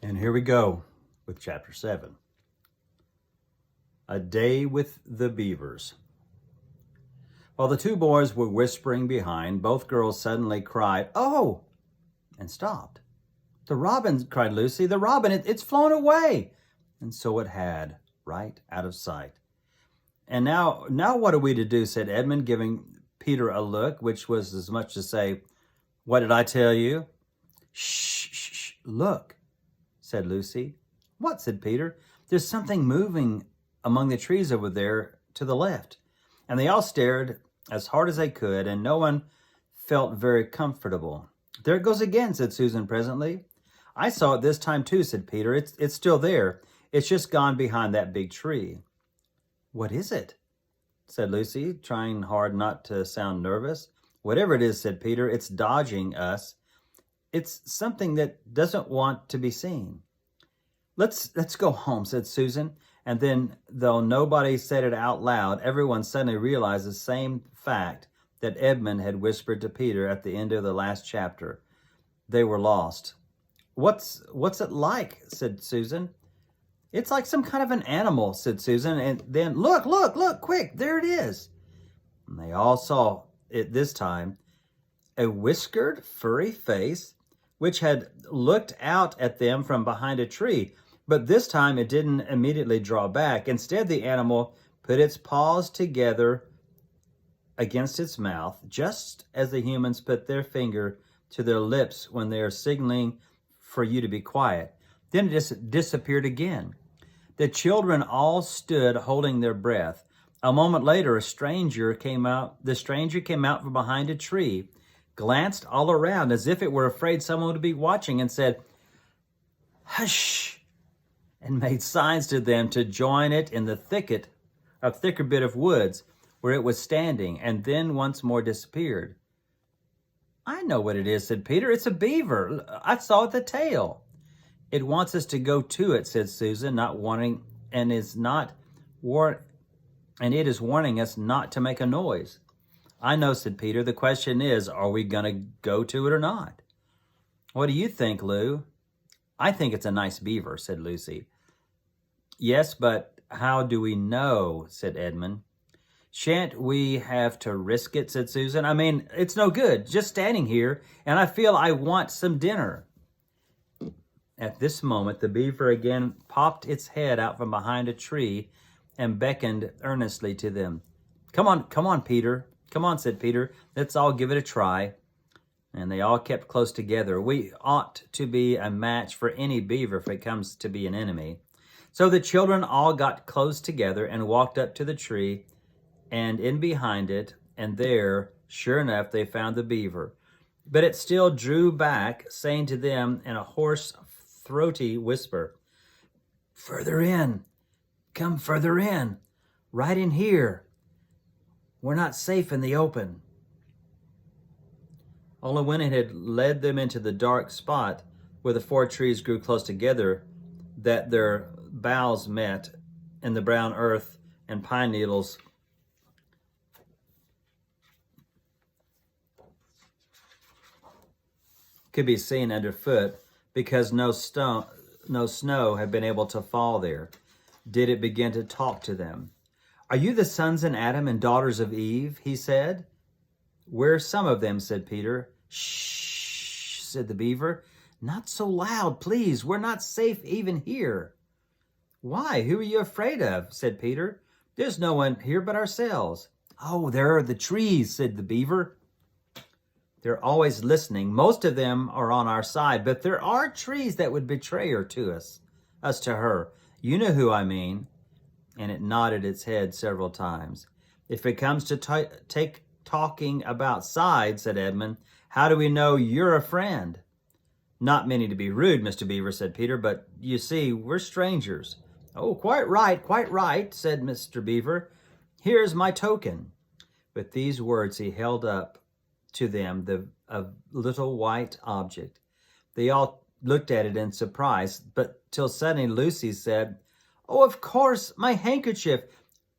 And here we go with chapter 7. A day with the beavers. While the two boys were whispering behind, both girls suddenly cried, "Oh!" and stopped. "The robin," cried Lucy. "The robin, it's flown away." And so it had, right out of sight. "And now what are we to do?" said Edmund, giving Peter a look, which was as much as to say, "What did I tell you?" "Shh, shh, shh, look," said Lucy. "What?" said Peter. "There's something moving among the trees over there to the left." And they all stared as hard as they could, and no one felt very comfortable. "There it goes again," said Susan presently. "I saw it this time too," said Peter. It's still there. It's just gone behind that big tree." "What is it?" said Lucy, trying hard not to sound nervous. "Whatever it is," said Peter, "it's dodging us. It's something that doesn't want to be seen." Let's go home," said Susan. And then, though nobody said it out loud, everyone suddenly realized the same fact that Edmund had whispered to Peter at the end of the last chapter. They were lost. What's it like?" said Susan. "It's like some kind of an animal," said Susan. And then, look, quick, there it is." And they all saw it this time. A whiskered, furry face, which had looked out at them from behind a tree. But this time it didn't immediately draw back. Instead, the animal put its paws together against its mouth, just as the humans put their finger to their lips when they are signaling for you to be quiet. Then it just disappeared again. The children all stood holding their breath. A moment later, the stranger came out from behind a tree, glanced all around as if it were afraid someone would be watching, and said, "Hush," and made signs to them to join it in the thicker bit of woods where it was standing, and then once more disappeared. "I know what it is," said Peter. "It's a beaver. I saw the tail." "It wants us to go to it," said Susan, and it is warning us not to make a noise. "I know," said Peter. "The question is, are we going to go to it or not?" "What do you think, Lou?" "I think it's a nice beaver," said Lucy. "Yes, but how do we know?" said Edmund. "Shan't we have to risk it?" said Susan. "I mean, it's no good just standing here, and I feel I want some dinner." At this moment, the beaver again popped its head out from behind a tree and beckoned earnestly to them. Come on, Peter. "Come on," said Peter. "Let's all give it a try." And they all kept close together. We ought to be a match for any beaver if it comes to be an enemy. So the children all got close together and walked up to the tree and in behind it, and there, sure enough, they found the beaver. But it still drew back, saying to them in a hoarse, throaty whisper, "Further in, come further in, right in here. We're not safe in the open." Only when it had led them into the dark spot where the four trees grew close together, that their boughs met in the brown earth and pine needles could be seen underfoot, because no snow had been able to fall there, did it begin to talk to them. "Are you the sons of Adam and daughters of Eve?" he said. "We're some of them," said Peter. "Shh," said the beaver. "Not so loud, please. We're not safe even here." "Why? Who are you afraid of?" said Peter. "There's no one here but ourselves." "Oh, there are the trees," said the beaver. "They're always listening. Most of them are on our side, but there are trees that would betray her to us to her. You know who I mean." And it nodded its head several times. "If it comes to talking about sides," said Edmund, "how do we know you're a friend?" "Not meaning to be rude, Mr. Beaver," said Peter, "but you see, we're strangers." "Oh, quite right," said Mr. Beaver. "Here's my token." With these words, he held up to them a little white object. They all looked at it in surprise, but till suddenly Lucy said, "Oh, of course, my handkerchief,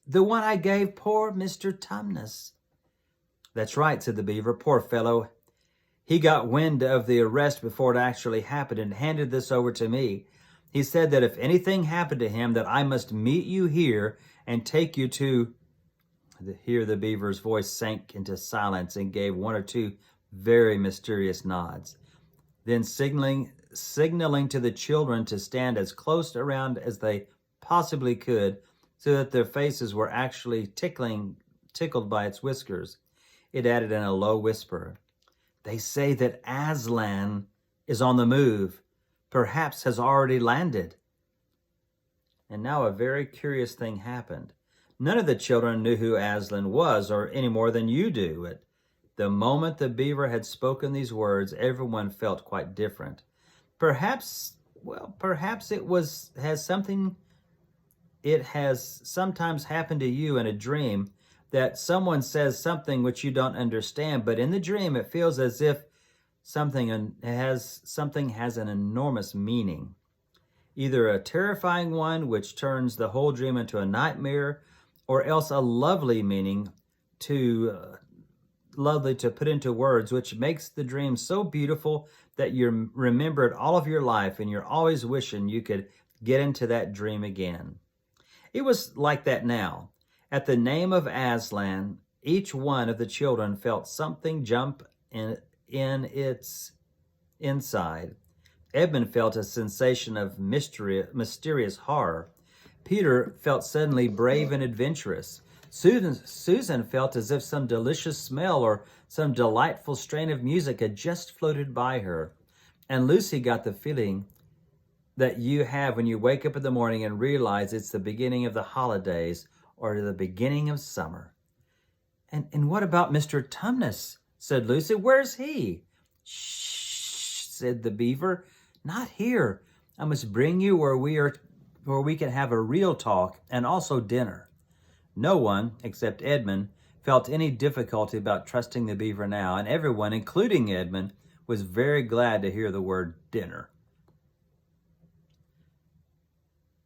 the one I gave poor Mr. Tumnus." "That's right," said the beaver. "Poor fellow. He got wind of the arrest before it actually happened and handed this over to me. He said that if anything happened to him, that I must meet you here and take you to... Here the beaver's voice sank into silence and gave one or two very mysterious nods. Then signaling to the children to stand as close around as they possibly could so that their faces were actually tickled by its whiskers, it added in a low whisper, "They say that Aslan is on the move, perhaps has already landed." And now a very curious thing happened. None of the children knew who Aslan was, or any more than you do. At the moment the beaver had spoken these words, everyone felt quite different. Perhaps it has sometimes happened to you in a dream that someone says something which you don't understand, but in the dream it feels as if something has an enormous meaning. Either a terrifying one which turns the whole dream into a nightmare, or else a lovely meaning to put into words, which makes the dream so beautiful that you remember it all of your life and you're always wishing you could get into that dream again. It was like that now. At the name of Aslan, each one of the children felt something jump in its inside. Edmund felt a sensation of mysterious horror. Peter felt suddenly brave and adventurous. Susan felt as if some delicious smell or some delightful strain of music had just floated by her. And Lucy got the feeling that you have when you wake up in the morning and realize it's the beginning of the holidays or the beginning of summer. And what about Mr. Tumnus? Said Lucy. Where's he? Shh, said the beaver. Not here. I must bring you where we can have a real talk and also dinner. No one, except Edmund, felt any difficulty about trusting the beaver now, and everyone, including Edmund, was very glad to hear the word dinner.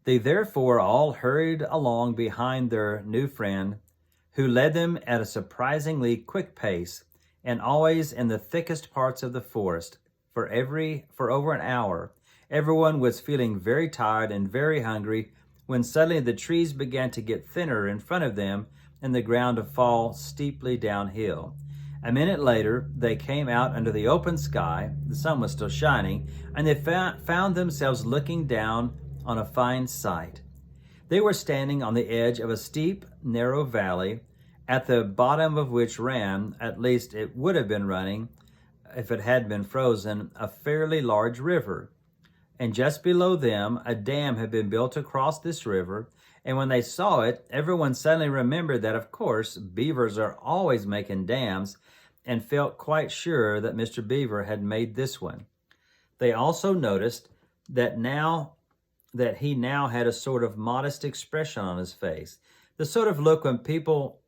They therefore all hurried along behind their new friend, who led them at a surprisingly quick pace, and always in the thickest parts of the forest. For over an hour, everyone was feeling very tired and very hungry when suddenly the trees began to get thinner in front of them and the ground to fall steeply downhill. A minute later, they came out under the open sky. The sun was still shining, and they found themselves looking down on a fine sight. They were standing on the edge of a steep, narrow valley, at the bottom of which ran, at least it would have been running, if it had been frozen, a fairly large river. And just below them, a dam had been built across this river, and when they saw it, everyone suddenly remembered that, of course, beavers are always making dams, and felt quite sure that Mr. Beaver had made this one. They also noticed that he now had a sort of modest expression on his face, the sort of look when people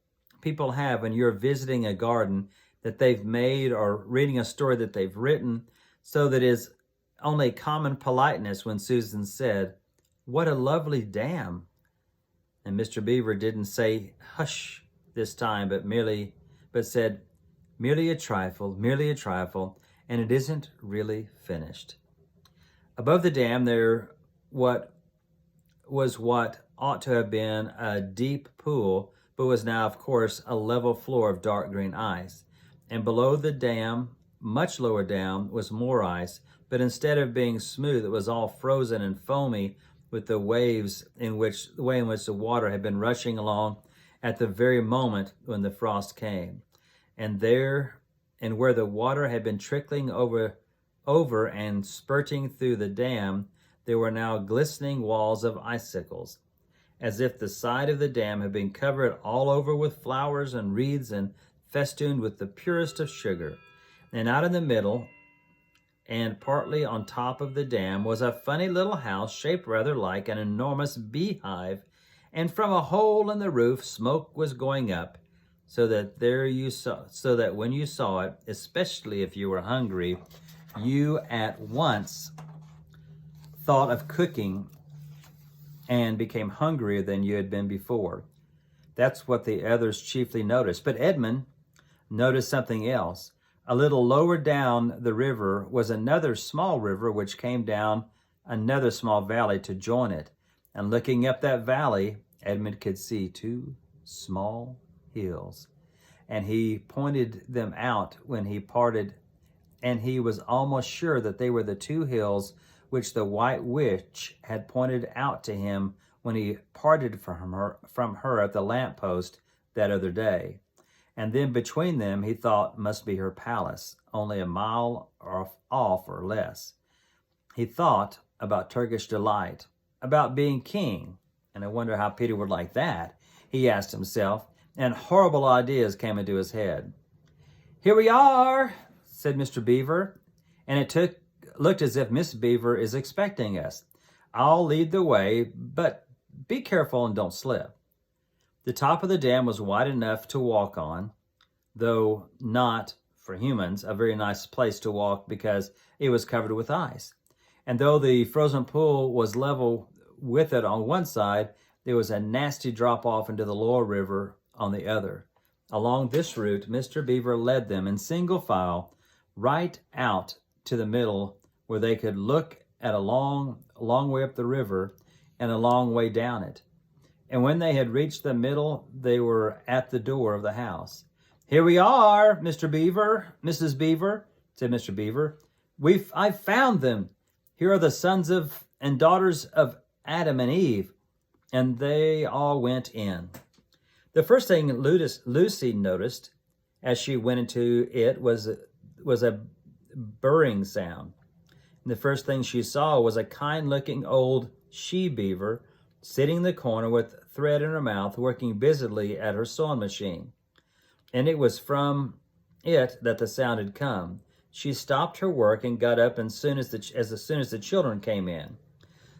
have when you're visiting a garden that they've made or reading a story that they've written, so that is only common politeness when Susan said, "What a lovely dam." And Mr. Beaver didn't say hush this time, but said, merely a trifle, and it isn't really finished. Above the dam there what ought to have been a deep pool, but was now, of course, a level floor of dark green ice. And below the dam, much lower down, was more ice, but instead of being smooth, it was all frozen and foamy with the way in which the water had been rushing along at the very moment when the frost came. And where the water had been trickling over and spurting through the dam, there were now glistening walls of icicles, as if the side of the dam had been covered all over with flowers and wreaths and festooned with the purest of sugar. And out in the middle, and partly on top of the dam, was a funny little house shaped rather like an enormous beehive, and from a hole in the roof smoke was going up, so that when you saw it, especially if you were hungry, you at once thought of cooking and became hungrier than you had been before. That's what the others chiefly noticed. But Edmund noticed something else. A little lower down the river was another small river which came down another small valley to join it. And looking up that valley, Edmund could see two small hills. And he pointed them out when he parted, and he was almost sure that they were the two hills which the White Witch had pointed out to him when he parted from her at the lamppost that other day. And then between them, he thought, must be her palace, only a mile off or less. He thought about Turkish delight, about being king, and I wonder how Peter would like that, he asked himself, and horrible ideas came into his head. "Here we are," said Mr. Beaver, and it looked as if Miss Beaver is expecting us. "I'll lead the way, but be careful and don't slip." The top of the dam was wide enough to walk on, though not, for humans, a very nice place to walk because it was covered with ice. And though the frozen pool was level with it on one side, there was a nasty drop off into the lower river on the other. Along this route, Mr. Beaver led them in single file right out to the middle where they could look at a long way up the river and a long way down it. And when they had reached the middle, they were at the door of the house. "Here we are, Mr. Beaver, Mrs. Beaver," said Mr. Beaver. I've found them. Here are the sons of and daughters of Adam and Eve." And they all went in. The first thing Lucy noticed as she went into it was a burring sound. And the first thing she saw was a kind-looking old she-beaver sitting in the corner with thread in her mouth, working busily at her sewing machine. And it was from it that the sound had come. She stopped her work and got up as soon as the children came in.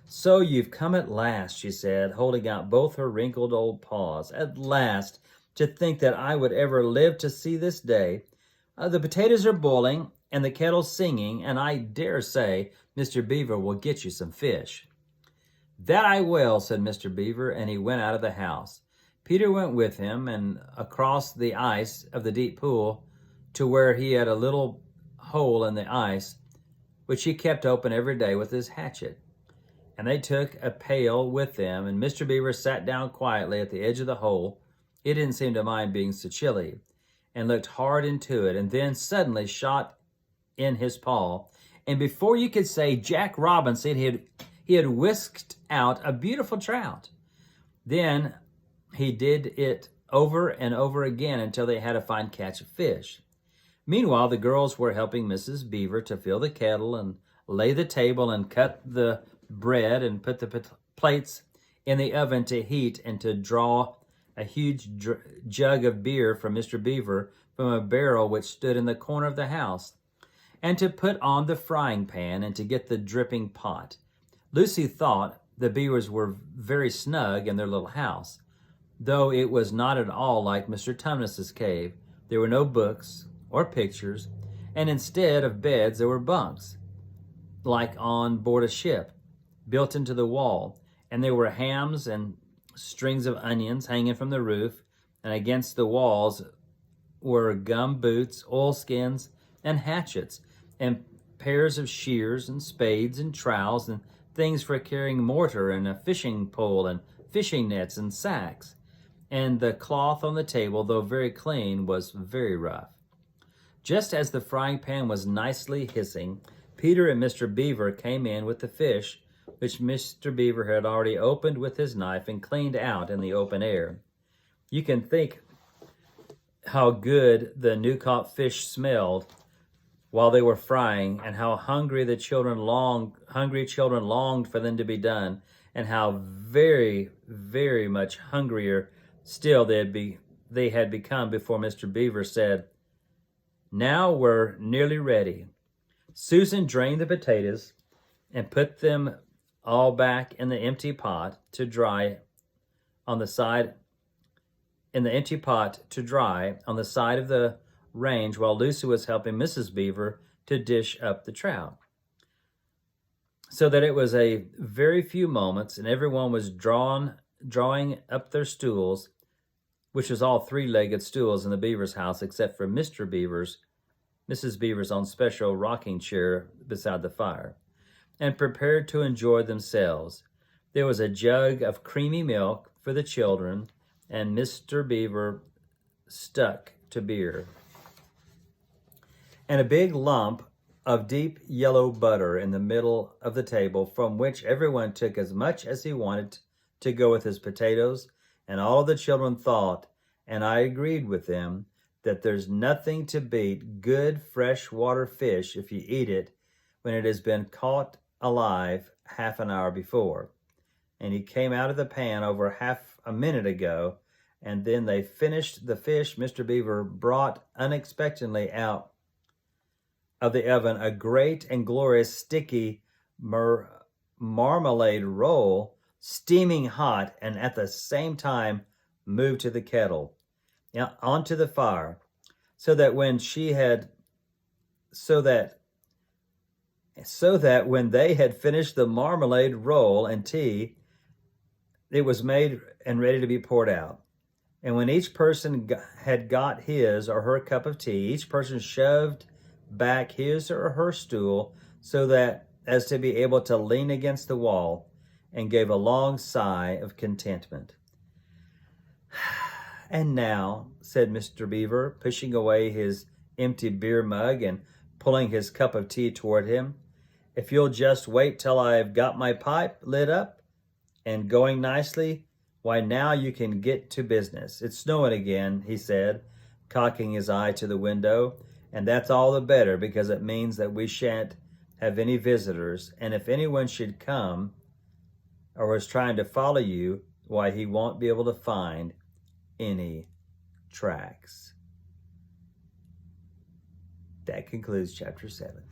"So you've come at last," she said, holding out both her wrinkled old paws. "At last! To think that I would ever live to see this day. The potatoes are boiling and the kettle's singing, and I dare say Mr. Beaver will get you some fish." "That I will," said Mr. Beaver, and he went out of the house. Peter went with him and across the ice of the deep pool to where he had a little hole in the ice, which he kept open every day with his hatchet. And they took a pail with them, and Mr. Beaver sat down quietly at the edge of the hole. He didn't seem to mind being so chilly, and looked hard into it, and then suddenly shot in his paw, and before you could say Jack Robinson, he had whisked out a beautiful trout. Then he did it over and over again until they had a fine catch of fish. Meanwhile, the girls were helping Mrs. Beaver to fill the kettle and lay the table and cut the bread and put the plates in the oven to heat and to draw a huge jug of beer from Mr. Beaver from a barrel which stood in the corner of the house, and to put on the frying pan and to get the dripping pot. Lucy thought the Beavers were very snug in their little house, though it was not at all like Mr. Tumnus's cave. There were no books or pictures, and instead of beds there were bunks, like on board a ship, built into the wall, and there were hams and strings of onions hanging from the roof, and against the walls were gum boots, oilskins, and hatchets, and pairs of shears and spades and trowels and things for carrying mortar and a fishing pole and fishing nets and sacks. And the cloth on the table, though very clean, was very rough. Just as the frying pan was nicely hissing, Peter and Mr. Beaver came in with the fish, which Mr. Beaver had already opened with his knife and cleaned out in the open air. You can think how good the new-caught fish smelled while they were frying, and how hungry children longed for them to be done, and how very, very much hungrier still they had become before Mr. Beaver said, "Now we're nearly ready." Susan drained the potatoes and put them all back in the empty pot to dry on the side of the range, while Lucy was helping Mrs. Beaver to dish up the trout. So that it was a very few moments, and everyone was drawing up their stools, which was all three-legged stools in the Beaver's house, except for Mr. Beaver's, Mrs. Beaver's own special rocking chair beside the fire, and prepared to enjoy themselves. There was a jug of creamy milk for the children, and Mr. Beaver stuck to beer, and a big lump of deep yellow butter in the middle of the table, from which everyone took as much as he wanted to go with his potatoes. And all of the children thought, and I agreed with them, that there's nothing to beat good freshwater fish if you eat it when it has been caught alive half an hour before. And he came out of the pan over half a minute ago, and then they finished the fish. Mr. Beaver brought unexpectedly out of the oven a great and glorious sticky marmalade roll, steaming hot, and at the same time moved to the kettle, onto the fire, so that when they had finished the marmalade roll and tea, it was made and ready to be poured out. And when each person had got his or her cup of tea, each person shoved back his or her stool so that as to be able to lean against the wall, and gave a long sigh of contentment. "And now," said Mr. Beaver, pushing away his empty beer mug and pulling his cup of tea toward him, "if you'll just wait till I've got my pipe lit up and going nicely, why, now you can get to business. It's snowing again," he said, cocking his eye to the window, "and that's all the better, because it means that we shan't have any visitors, and if anyone should come or is trying to follow you, why, he won't be able to find any tracks." That concludes chapter 7.